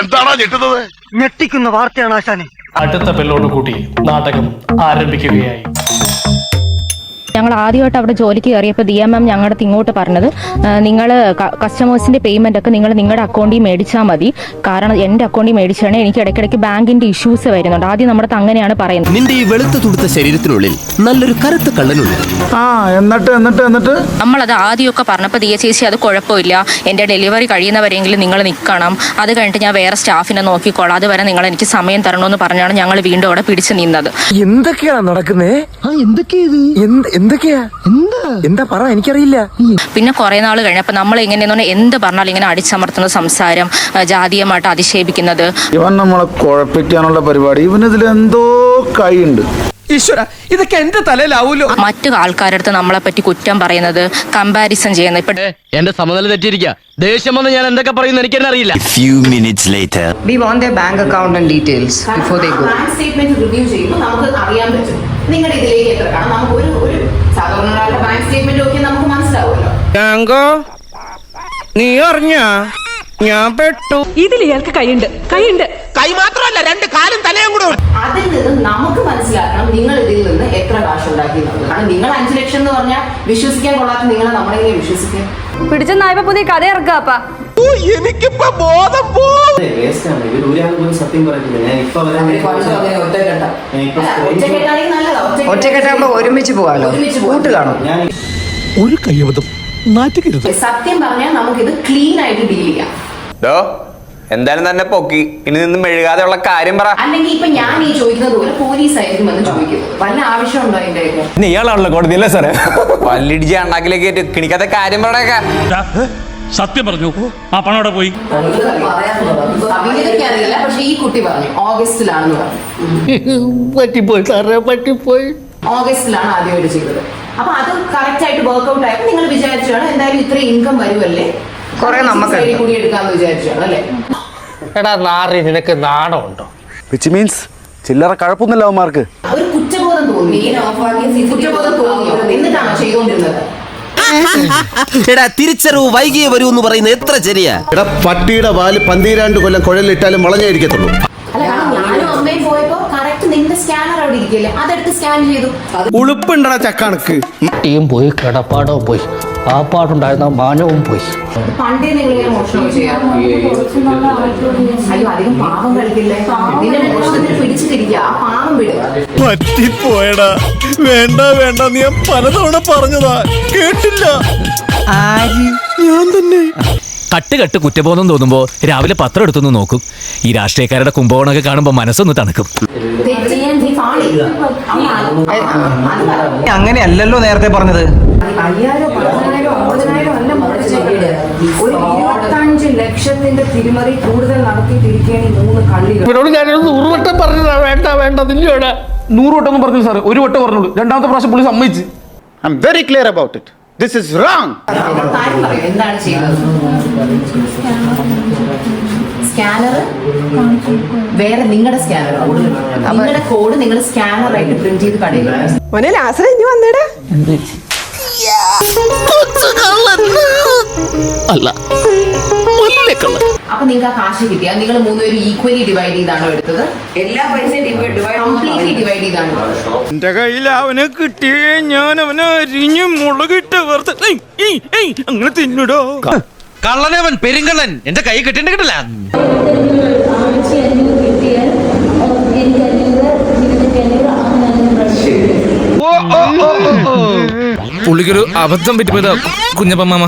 എന്താണോ ഞെട്ടുന്നത്? ഞെട്ടിക്കുന്ന വാർത്തയാണ് ആശാനെ. അടുത്ത ബെല്ലോട് കൂടി നാടകം ആരംഭിക്കുകയായി. ഞങ്ങൾ ആദ്യമായിട്ട് അവിടെ ജോലിക്ക് കയറിയപ്പോൾ ദിയ മാം ഞങ്ങളുടെ അടുത്ത് ഇങ്ങോട്ട് പറഞ്ഞത്, നിങ്ങൾ കസ്റ്റമേഴ്സിന്റെ പേയ്മെന്റ് ഒക്കെ നിങ്ങൾ നിങ്ങളുടെ അക്കൗണ്ടിൽ മേടിച്ചാൽ മതി, കാരണം എന്റെ അക്കൗണ്ടിൽ മേടിച്ചാണ് എനിക്ക് ഇടയ്ക്കിടയ്ക്ക് ബാങ്കിന്റെ ഇഷ്യൂസ് വരുന്നുണ്ട്. ആദ്യം നമ്മുടെ അടുത്ത് അങ്ങനെയാണ് പറയുന്നത്. നിന്റെ ഈ വെളുത്ത തുടുത്ത ശരീരത്തിനുള്ളിൽ നല്ലൊരു കറുത്ത കള്ളനുണ്ട്. എന്നിട്ട് നമ്മളത് ആദ്യമൊക്കെ പറഞ്ഞപ്പോൾ ദിയ ചേച്ചി അത് കുഴപ്പമില്ല, എന്റെ ഡെലിവറി കഴിയുന്നവരെങ്കിലും നിങ്ങൾ നിൽക്കണം, അത് കഴിഞ്ഞിട്ട് ഞാൻ വേറെ സ്റ്റാഫിനെ നോക്കിക്കോളാം, അതുവരെ നിങ്ങൾ എനിക്ക് സമയം തരണമെന്ന് പറഞ്ഞാണ് ഞങ്ങൾ വീണ്ടും അവിടെ പിടിച്ചു നിന്നത്. എന്തൊക്കെയാണ് നടക്കുന്നേ? എന്താ പറ, എനിക്കറിയില്ല. പിന്നെ കുറെ നാൾ കഴിഞ്ഞപ്പോൾ നമ്മൾ എങ്ങനെയെന്ന് എന്ത് പറഞ്ഞാലും ഇങ്ങനെ അടിച്ചമർത്തുന്ന സംസാരം, ജാതീയമായിട്ട് അധിക്ഷേപിക്കുന്നത്. ഇവൻ നമ്മളെ കുഴപ്പിക്കാനുള്ള പരിപാടി, ഇവനിതിൽ എന്തോ കൈയുണ്ട്. ഈശ്വര, ഇതൊക്കെ എന്റെ തലയിലാവൂലോ. മറ്റു ആൾക്കാരടുത്ത് നമ്മളെ പറ്റി കുറ്റം പറയുന്നത്, കമ്പാരിസൺ ചെയ്യുന്നത്. ഇപ്പൊ എന്റെ സമനില തെറ്റിയിരിക്കുക. ദേഷ്യം വന്ന് ഞാൻ എന്തൊക്കെ പറയുന്നു എനിക്കെന്നെ അറിയില്ല. Few minutes later. We want their bank account and details before they go. Bank statement review ചെയ്യുമ്പോൾ നമുക്ക് അറിയാൻ പറ്റും നിങ്ങളുടെ ഇതിലേക്ക് എത്ര കാണാം. നമുക്ക് ഒരു സാധാരണ ഒരാളുടെ ബാങ്ക് സ്റ്റേറ്റ്മെന്റ് നോക്കിയാൽ നമുക്ക് മനസ്സിലാവുമല്ലോ. നീ അറിഞ്ഞ ഞാൻ പെട്ടു. ഇതിൽ ഇയാൾക്ക് കൈയുണ്ട്. കൈ മാത്രമല്ല, രണ്ട് കാലും തലയും കൂടെ. അതിൽ നിന്ന് നമുക്ക് മനസ്സിലാക്കണം നിങ്ങൾ ഇതിൽ നിന്ന് എത്ര കാശ് ഉണ്ടാക്കി എന്നുള്ളത്. കാരണം നിങ്ങൾ 5 ലക്ഷം എന്ന് പറഞ്ഞാൽ വിശ്വസിക്കാൻ കൊള്ളാത്ത നിങ്ങളെ നമ്മളെങ്ങനെ വിശ്വസിക്കാം? പിടിച്ച നായപ്പ പുതിയ കഥ ഇറക്കാപ്പാ. എനിക്കിപ്പോ ബോധം ഒറ്റക്കെട്ടാണെങ്കിൽ നല്ലതാ. ഒറ്റക്കെട്ടാകുമ്പോ ഒരുമിച്ച് പോവാലോ, കൂട്ട് കാണും. ഒരു കയ്യബദ്ധം നാറ്റുകരുത്. സത്യം പറഞ്ഞാൽ നമുക്കിത് ക്ലീൻ ആയിട്ട് ഡീൽ ചെയ്യാം. എന്തായാലും തന്നെ പൊക്കി, ഇനി നിന്ന് മെഴുകാതെ ഉള്ള കാര്യം പറ. അല്ലെങ്കിൽ ഇപ്പൊ ഞാൻ ഈ ചോദിക്കുന്നത് പോലെ പോലീസ് ആയിരിക്കും എന്ന് ചോദിക്കുന്നത്. വല്ല ആവശ്യമുണ്ടോ അതിന്റെയൊക്കെ? പിന്നെ ഇയാളാണല്ലോ കോടതി അല്ലേ സാറേ? പല്ലിടിച്ച് അണ്ണാക്കിലേക്ക് കിണിക്കാത്ത കാര്യം പറയണേക്ക. സത്യം പറഞ്ഞു, ആ പണം അവിടെ പോയി. അഭിനയൊക്കെ അറിയില്ല, പക്ഷെ ഈ കുട്ടി പറഞ്ഞു ഓഗസ്റ്റിലാണെന്ന് പറഞ്ഞു. പറ്റിപ്പോയി സാറേ, പറ്റിപ്പോയി. ഓഗസ്റ്റിലാണ് ആദ്യമായിട്ട് ചെയ്തത്. അപ്പൊ അത് കറക്റ്റ് ആയിട്ട് വർക്ക്ഔട്ട് ആയപ്പോൾ നിങ്ങൾ വിചാരിച്ചാണ് എന്തായാലും ഇത്ര ഇൻകം വരുമല്ലേ, കുറെ നമുക്ക് കൂടി എടുക്കാന്ന് വിചാരിച്ചാണ് അല്ലേ? എടാ നാറി, നിനക്ക് നാണമുണ്ടോ? വിച്ച് മീൻസ് ചില്ലറ കഴപ്പൊന്നുമില്ല അവന്മാർക്ക്. ഒരു കുറ്റബോധം തോന്നി. കുറ്റബോധം തോന്നിയോ? എന്നിട്ടാണോ ചെയ്തുകൊണ്ടിരുന്നത്? എടാ, തിരിച്ചറിവ് വൈകിയേ വരൂ എന്ന് പറയുന്നത് എത്ര ശരിയാ? എടാ, പട്ടിയുടെ വാല് 12 കൊല്ലം കുഴലിട്ടാലും വളഞ്ഞായിരിക്കത്തുള്ളൂ. അല്ല, കാരണം ഞാനും അമ്മയും പോയപ്പോ കറക്റ്റ് നിന്റെ സ്കാനർ അവിടെ ഇരിക്കല്ലേ, അതെടുത്ത് സ്കാൻ ചെയ്തു. ഉളുപ്പുണ്ടടാ ചക്കണക്ക്. ടീം പോയി, കിടപ്പാടവും പോയി, ആ പാട്ടുണ്ടായിരുന്ന മാനവും പോയി. പണ്ടേ നിങ്ങൾ ഇങ്ങനെ മോഷണം ചെയ്യാം. അയ്യോ, അധികം പാവം കളിക്കില്ലേ, നിന്നെ മോഷണത്തിന് പിടിച്ചിട്ടിരിക്കുക, ആ പാവം വിടുക. പറ്റിപ്പോയടാ. വേണ്ട നീ ഞാൻ പലതവണ പറഞ്ഞതാ, കേട്ടില്ല. ഞാൻ തന്നെ. കട്ട് കുറ്റബോധം തോന്നുമ്പോ രാവിലെ പത്രം എടുത്തൊന്ന് നോക്കും. ഈ രാഷ്ട്രീയക്കാരുടെ കുംഭകോണൊക്കെ കാണുമ്പോ മനസ്സൊന്ന് തണുക്കും. അങ്ങനെയല്ലല്ലോ നേരത്തെ പറഞ്ഞത്. 5,000, 10,000, 50,000 അല്ല മുടക്കിയത്. ഒരു 25 ലക്ഷത്തിന്റെ തിരിമറി കൂടുതൽ നടത്തിയിട്ടിരിക്കുകയാണ് ഈ 3 കള്ളികൾ. ഇവരോട് ഞാനൊരു 100 വട്ടം പറഞ്ഞതാ, വേണ്ട നിന്നോട് 100 വട്ടം ഒന്നും പറഞ്ഞു സാറ്. 1 വട്ടം പറഞ്ഞോളൂ. 2ാമത്തെ പ്രാവശ്യം പുള്ളി സമ്മതിച്ച്. I am very clear about it. This is wrong. കാര്യം പറയൂ, എന്താണ് ചെയ്യുന്നത്? സ്കാനർ വേറെ നിങ്ങളുടെ സ്കാനർ, നിങ്ങളുടെ കോഡ് നിങ്ങൾ സ്കാനറായിട്ട് പ്രിന്റ് ചെയ്ത് കടയിൽ അല്ല, അപ്പൊ നിങ്ങൾക്ക് ആ കാശ് കിട്ടിയാൽ നിങ്ങൾ 3 പേരും ഈക്വലി ഡിവൈഡ് ചെയ്താണോ എടുത്തത്? എല്ലാ പൈസയും കംപ്ലീറ്റ്ലി ഡിവൈഡ് ചെയ്താണോ? എന്റെ കയ്യിൽ അവനെ കിട്ടിയേ ഞാൻ അവനെ അരിഞ്ഞ് മുളകിട്ട് വെറുതെ അങ്ങനെ തിന്നിടോ. കള്ളനവൻ, പെരുങ്കള്ളൻ. എന്റെ കൈ കെട്ടിണ്ട് കിട്ടില്ല. പുള്ളിക്കൊരു അബദ്ധം പറ്റിപ്പോയതാ കുഞ്ഞപ്പ മാമ.